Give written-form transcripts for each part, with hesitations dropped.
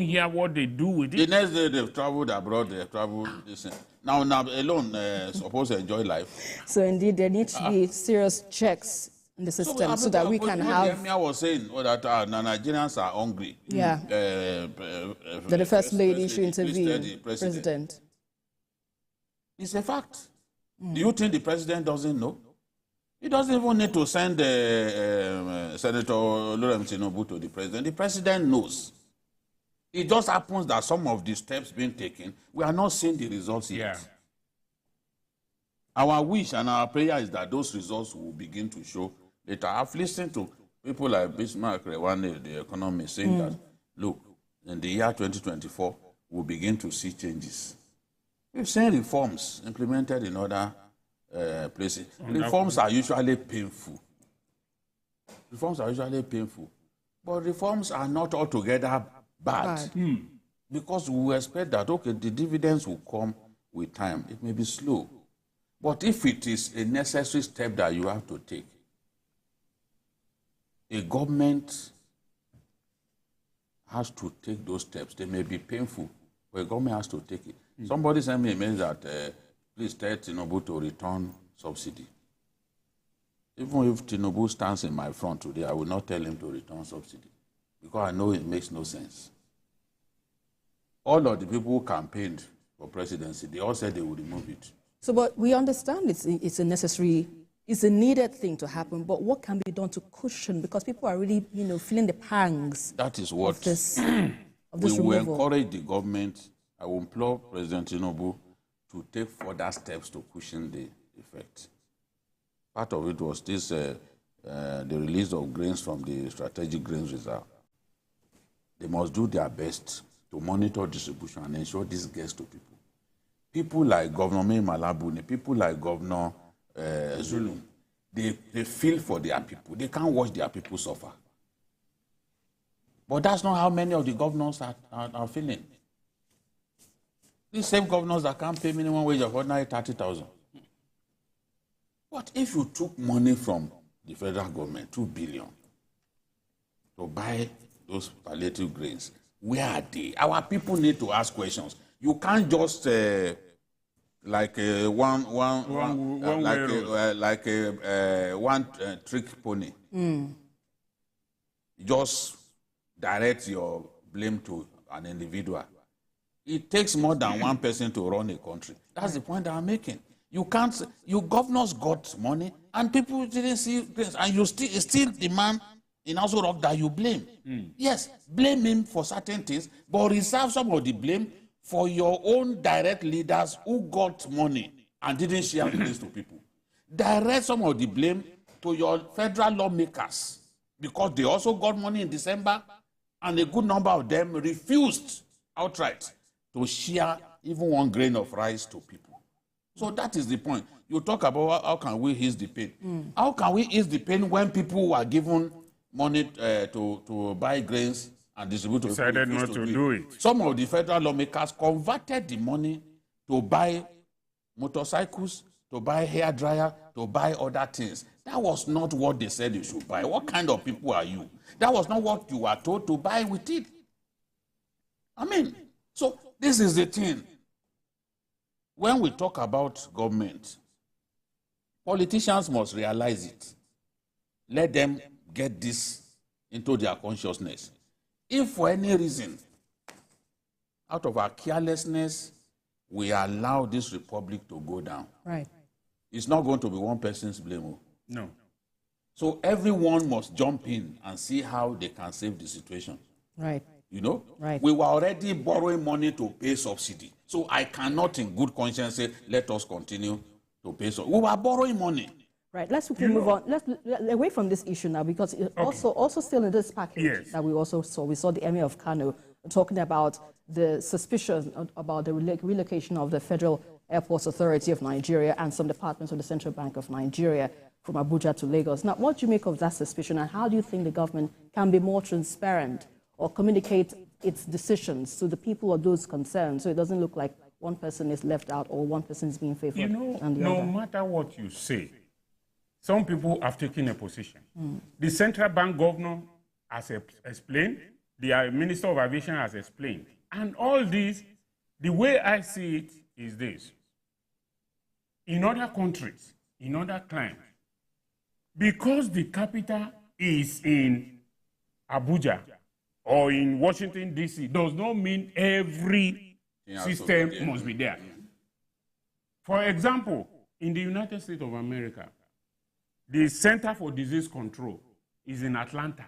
hear what they do with it. The next day they've traveled abroad, they've traveled this. Now alone supposed to enjoy life. So indeed, there needs to be serious checks in the system so that we can have. The Emir was saying that Nigerians are hungry. Yeah. The First Lady should intervene, the President. It's a fact. Do you think the President doesn't know? He doesn't even need to send Senator Oluremi Tinubu to the President. The President knows. It just happens that some of the steps being taken, we are not seeing the results yet. Yeah. Our wish and our prayer is that those results will begin to show later. I've listened to people like Bismarck Rewane, the economist, saying that, look, in the year 2024, we'll begin to see changes. We've seen reforms implemented in other places. Reforms are usually painful. Reforms are usually painful. But reforms are not altogether bad. Because we expect that, okay, the dividends will come with time. It may be slow. But if it is a necessary step that you have to take, a government has to take those steps. They may be painful, but a government has to take it. Somebody sent me a message that, please tell Tinubu to return subsidy. Even if Tinubu stands in my front today, I will not tell him to return subsidy, because I know it makes no sense. All of the people who campaigned for presidency, they all said they would remove it. So, but we understand it's a necessary, it's a needed thing to happen, but what can be done to cushion, because people are really, feeling the pangs. That is what of this we will encourage the government. I will implore President Tinubu to take further steps to cushion the effect. Part of it was this, the release of grains from the strategic grains reserve. They must do their best to monitor distribution and ensure this gets to people. People like Governor May Malabuni, people like Governor Zulum, they feel for their people. They can't watch their people suffer. But that's not how many of the governors are feeling. These same governors that can't pay minimum wage of ordinary 30,000. What if you took money from the federal government, 2 billion, to buy those palliative grains? Where are they? Our people need to ask questions. You can't just one trick pony. Just direct your blame to an individual. It takes more than one person to run a country. That's the point that I'm making. You can't. You governors got money, and people didn't see things, and you still demand in Aso Rock that you blame. Yes, blame him for certain things, but reserve some of the blame for your own direct leaders who got money and didn't share things to people. Direct some of the blame to your federal lawmakers, because they also got money in December, and a good number of them refused outright to share even one grain of rice to people. So that is the point. You talk about how can we ease the pain. How can we ease the pain when people were given money to buy grains and distribute to people? Decided not to do it. Some of the federal lawmakers converted the money to buy motorcycles, to buy hair dryer, to buy other things. That was not what they said you should buy. What kind of people are you? That was not what you were told to buy with it. I mean, so this is the thing. When we talk about government, politicians must realize it. Let them get this into their consciousness. If for any reason, out of our carelessness, we allow this republic to go down, right, it's not going to be one person's blame. No. So everyone must jump in and see how they can save the situation. Right. You know? Right. We were already borrowing money to pay subsidy. So I cannot in good conscience say, let us continue to pay subsidy. We were borrowing money. Right, let's quickly move on. Let's away from this issue now, because also still in this package that we also saw, we saw the Emir of Kano talking about the suspicion about the relocation of the Federal Airports Authority of Nigeria and some departments of the Central Bank of Nigeria from Abuja to Lagos. Now, what do you make of that suspicion, and how do you think the government can be more transparent or communicate its decisions to the people or those concerned, so it doesn't look like one person is left out or one person is being favored? You know, no matter what you say, some people have taken a position. The central bank governor has explained the Minister of Aviation has explained. And all this, the way I see it is this. In other countries, in other climes, because the capital is in Abuja or in Washington, D.C., does not mean every system must be there. For example, in the United States of America, the Center for Disease Control is in Atlanta.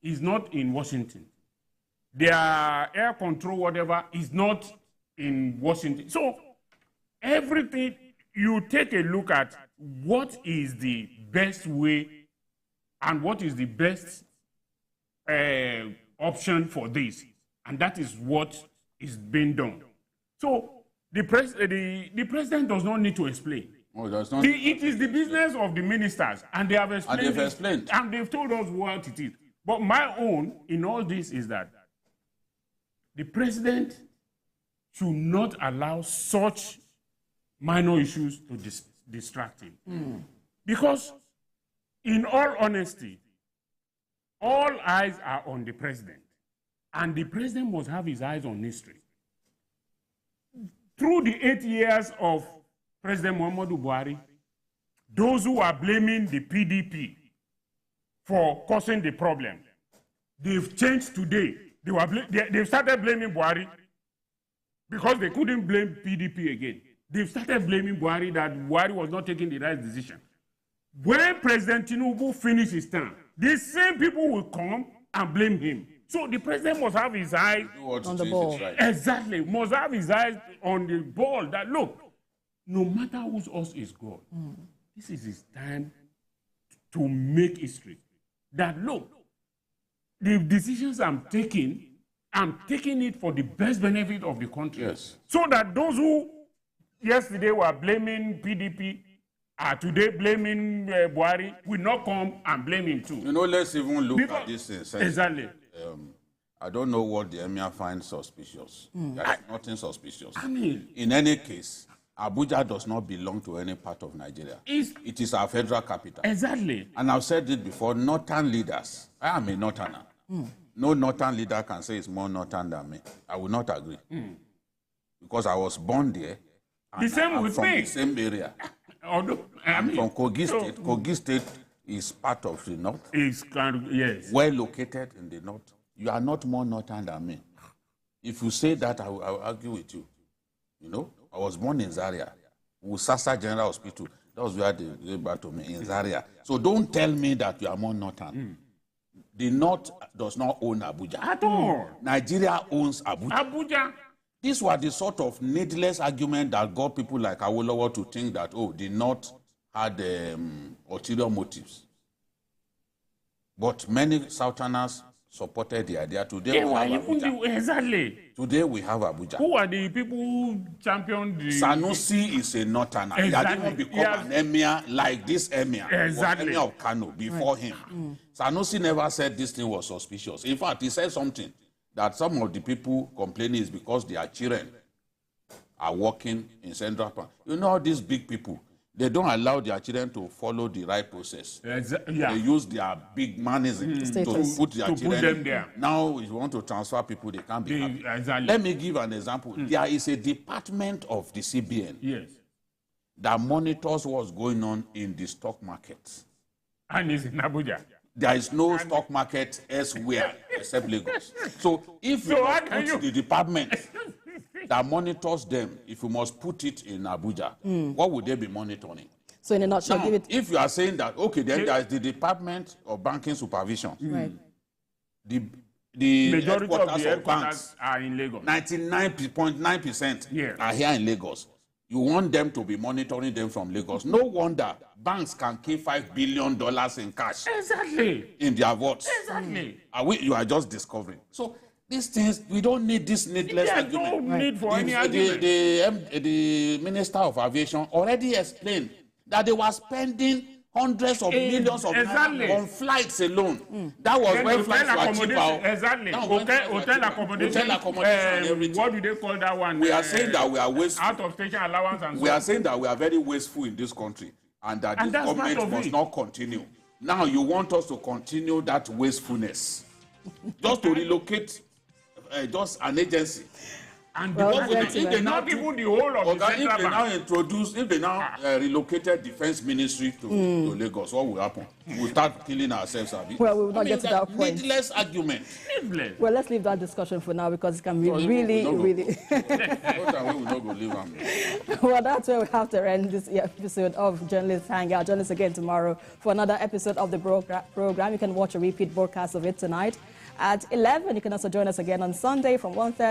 It's not in Washington. Their air control, whatever, is not in Washington. So everything, you take a look at what is the best way and what is the best option for this. And that is what is being done. So the president does not need to explain. Oh, that's not. It is the business of the ministers, and they have explained. And they've explained. And they've told us what it is. But my own in all this is that the president should not allow such minor issues to distract him. Because, in all honesty, all eyes are on the president. And the president must have his eyes on history. Through the 8 years of President Muhammadu Buhari, those who are blaming the PDP for causing the problem, they've changed today. They've started blaming Buhari because they couldn't blame PDP again. They've started blaming Buhari that Buhari was not taking the right decision. When President Tinubu finishes his term, these same people will come and blame him. So the president must have his eyes on the ball. Right. Exactly. Must have his eyes on the ball that, look, no matter whose us is God, this is his time to make history. That, look, the decisions I'm taking it for the best benefit of the country. Yes. So that those who yesterday were blaming PDP are today blaming Buhari will not come and blame him too. You know, let's even look at this thing. Exactly. I don't know what the Emir finds suspicious. There is nothing suspicious. I mean, in any case, Abuja does not belong to any part of Nigeria. It is our federal capital. Exactly. And I've said it before, northern leaders, I am a northerner. No northern leader can say it's more northern than me. I will not agree. Because I was born there. The same with me. From the same area. Although, I'm from Kogi State. Kogi State is part of the north. It's kind of, yes. Well located in the north. You are not more northern than me. If you say that, I will argue with you. You know, I was born in Zaria, Usasa General Hospital. That was where they gave back to me, in Zaria. So don't tell me that you are more northern. The north does not own Abuja. At all. Nigeria owns Abuja. Abuja. These were the sort of needless argument that got people like Awolowo to think that, oh, the north had ulterior motives. But many Southerners supported the idea. Today we have Abuja. Exactly. Today we have Abuja. Who are the people who championed the... Sanusi is a northerner. Exactly. He had even become an emir like this emir. Exactly. Emir of Kano before him. Sanusi never said this thing was suspicious. In fact, he said something that some of the people complaining is because their children are working in Central Park. You know, these big people, they don't allow their children to follow the right process. They use their big manism to put their children them there. Now, if you want to transfer people, they can't be happy. Exactly. Let me give an example. There is a department of the CBN that monitors what's going on in the stock market. And it's in Abuja. There is no stock market elsewhere except Lagos. So if you put the department that monitors them, if you must put it in Abuja, what would they be monitoring? So in a nutshell, now, if you are saying that, okay, then there is the Department of Banking Supervision. Right. The majority of the headquarters banks are in Lagos. 99.9% are here in Lagos. You want them to be monitoring them from Lagos. No wonder banks can keep $5 billion in cash. Exactly. In their vaults. Exactly. You are just discovering. So these things, we don't need this needless argument. No need for any argument. The Minister of Aviation already explained that they were spending hundreds of millions of dollars on flights alone. That was when flights were cheaper. Exactly. Hotel accommodation. And everything. What do they call that one? We are saying that we are wasteful. Out of station allowance and so we are saying that we are very wasteful in this country and that this government must not continue. Now you want us to continue that wastefulness. just to relocate just an agency. And Well, if they not even the whole of the central bank. If they now relocated defense ministry to Lagos, what will happen? We'll start killing ourselves. Well, we will not get to that point. Needless argument. Needless. Well, let's leave that discussion for now because it can be really. Well, that's where we have to end this episode of Journalist Hangout. Join us again tomorrow for another episode of the program. You can watch a repeat broadcast of it tonight at 11. You can also join us again on Sunday from 1:30.